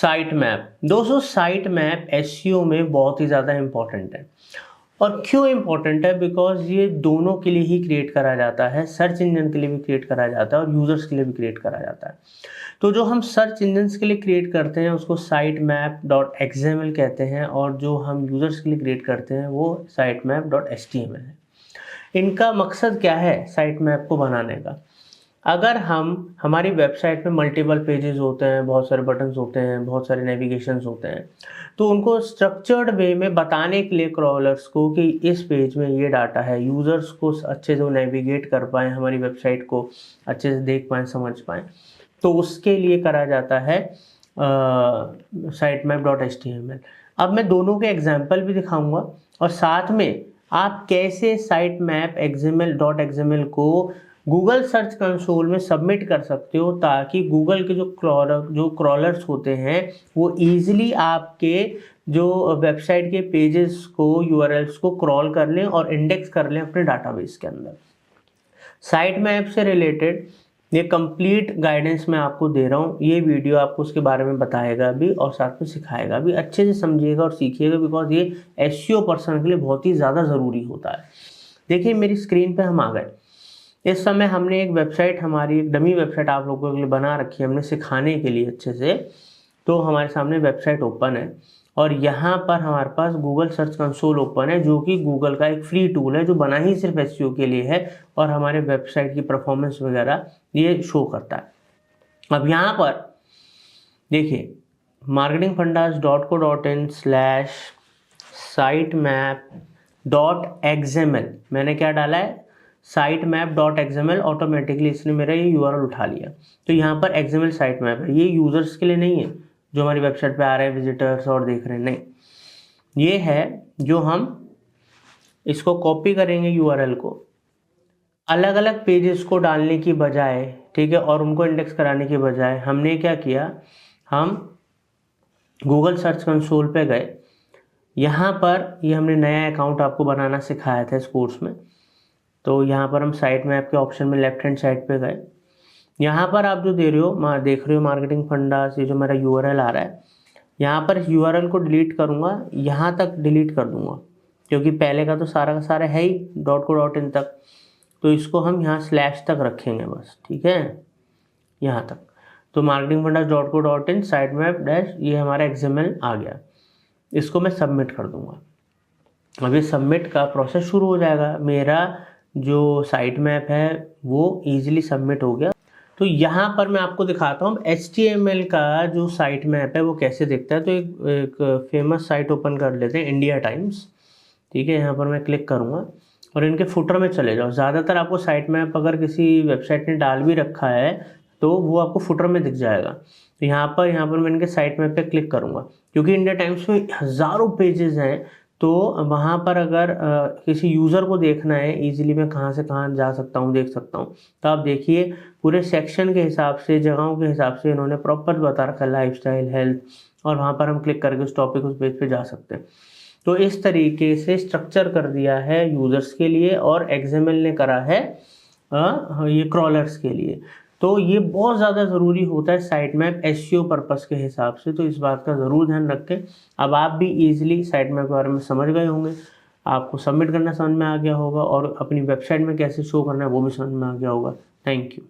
Site map. दोस्तों site map SEO में बहुत ही ज़्यादा इम्पॉर्टेंट है। और क्यों इम्पॉर्टेंट है? बिकॉज ये दोनों के लिए ही क्रिएट करा जाता है, सर्च इंजन के लिए भी क्रिएट करा जाता है और यूज़र्स के लिए भी क्रिएट करा जाता है। तो जो हम सर्च इंजन के लिए क्रिएट करते हैं उसको साइट मैप डॉट एक्सएमएल कहते हैं, और जो हम यूज़र्स के लिए क्रिएट करते हैं वो साइट मैप डॉट एचटीएमएल है। इनका मकसद क्या है साइट मैप को बनाने का? अगर हमारी वेबसाइट में मल्टीपल पेजेस होते हैं, बहुत सारे बटन्स होते हैं, बहुत सारे नेविगेशंस होते हैं, तो उनको स्ट्रक्चर्ड वे में बताने के लिए क्रॉलर्स को कि इस पेज में ये डाटा है, यूज़र्स को अच्छे से नेविगेट कर पाएँ, हमारी वेबसाइट को अच्छे से देख पाएँ, समझ पाएँ, तो उसके लिए करा जाता है साइट मैप डॉट एचटीएमएल। अब मैं दोनों के एग्जाम्पल भी दिखाऊंगा और साथ में आप कैसे site map XML dot XML को गूगल सर्च कंसोल में सबमिट कर सकते हो, ताकि गूगल के जो क्रॉलर्स होते हैं वो ईजिली आपके जो वेबसाइट के पेजेस को, यूआरएल्स को क्रॉल कर लें और इंडेक्स कर लें अपने डाटाबेस के अंदर। साइट मैप से रिलेटेड ये कंप्लीट गाइडेंस मैं आपको दे रहा हूँ। ये वीडियो आपको उसके बारे में बताएगा भी और साथ में सिखाएगा भी। अच्छे से समझिएगा और सीखिएगा, बिकॉज ये एसईओ पर्सन के लिए बहुत ही ज़्यादा ज़रूरी होता है। देखिए मेरी स्क्रीन पे हम आ गए। इस समय हमने एक वेबसाइट, हमारी एक डमी वेबसाइट आप लोगों के लिए बना रखी है हमने सिखाने के लिए अच्छे से। तो हमारे सामने वेबसाइट ओपन है और यहाँ पर हमारे पास गूगल सर्च कंसोल ओपन है, जो कि गूगल का एक फ्री टूल है जो बना ही सिर्फ एसईओ के लिए है और हमारे वेबसाइट की परफॉर्मेंस वगैरह ये शो करता है। अब यहाँ पर देखिए marketingfundas.co.in/sitemap.xml मैंने क्या डाला है, site map dot XML. Automatically इसने मेरा ये यूआरएल उठा लिया। तो यहाँ पर एक्सएमएल साइट मैप है, ये यूजर्स के लिए नहीं है जो हमारी वेबसाइट पे आ रहे हैं विजिटर्स और देख रहे हैं, नहीं, ये है जो हम इसको कॉपी करेंगे यूआरएल को, अलग अलग पेजेस को डालने की बजाय, ठीक है, और उनको इंडेक्स कराने की बजाय हमने क्या किया, हम गूगल सर्च कंसोल पे गए। यहाँ पर ये हमने नया अकाउंट आपको बनाना सिखाया था इस कोर्स में। तो यहाँ पर हम साइट मैप के ऑप्शन में लेफ्ट हैंड साइड पे गए। यहाँ पर आप जो देख रहे हो मार्केटिंग फंडास, ये जो मेरा यूआरएल आ रहा है, यहाँ पर यूआरएल को डिलीट करूँगा, यहाँ तक डिलीट कर दूँगा क्योंकि पहले का तो सारा का सारा है ही .co.in तक। तो इसको हम यहाँ स्लैश तक रखेंगे बस, ठीक है, यहाँ तक। तो marketingfundas.co.in साइट मैप डैश, ये हमारा एक्सएमएल आ गया। इसको मैं सबमिट कर दूँगा। अब ये सबमिट का प्रोसेस शुरू हो जाएगा। मेरा जो साइट मैप है वो ईजिली सबमिट हो गया। तो यहाँ पर मैं आपको दिखाता हूँ HTML का जो साइट मैप है वो कैसे दिखता है। तो एक फेमस साइट ओपन कर लेते हैं, इंडिया टाइम्स, ठीक है। यहाँ पर मैं क्लिक करूँगा और इनके फुटर में चले जाओ। ज़्यादातर आपको साइट मैप अगर किसी वेबसाइट ने डाल भी रखा है तो वो आपको फुटर में दिख जाएगा। तो यहाँ पर मैं इनके साइट मैप पे क्लिक करूँगा, क्योंकि इंडिया टाइम्स में हज़ारों पेजेस हैं। तो वहाँ पर अगर किसी यूज़र को देखना है इजीली मैं कहाँ से कहाँ जा सकता हूँ, देख सकता हूँ। तो आप देखिए पूरे सेक्शन के हिसाब से, जगहों के हिसाब से इन्होंने प्रॉपर बता रखा है, लाइफस्टाइल, हेल्थ, और वहाँ पर हम क्लिक करके उस टॉपिक, उस पेज पे जा सकते हैं। तो इस तरीके से स्ट्रक्चर कर दिया है यूज़र्स के लिए और एक्सएमएल ने करा है ये क्रॉलर्स के लिए। तो ये बहुत ज़्यादा ज़रूरी होता है साइट मैप एसईओ पर्पस के हिसाब से, तो इस बात का ज़रूर ध्यान रखें। अब आप भी इजीली साइट मैप के बारे में समझ गए होंगे, आपको सबमिट करना समझ में आ गया होगा और अपनी वेबसाइट में कैसे शो करना है वो भी समझ में आ गया होगा। Thank you.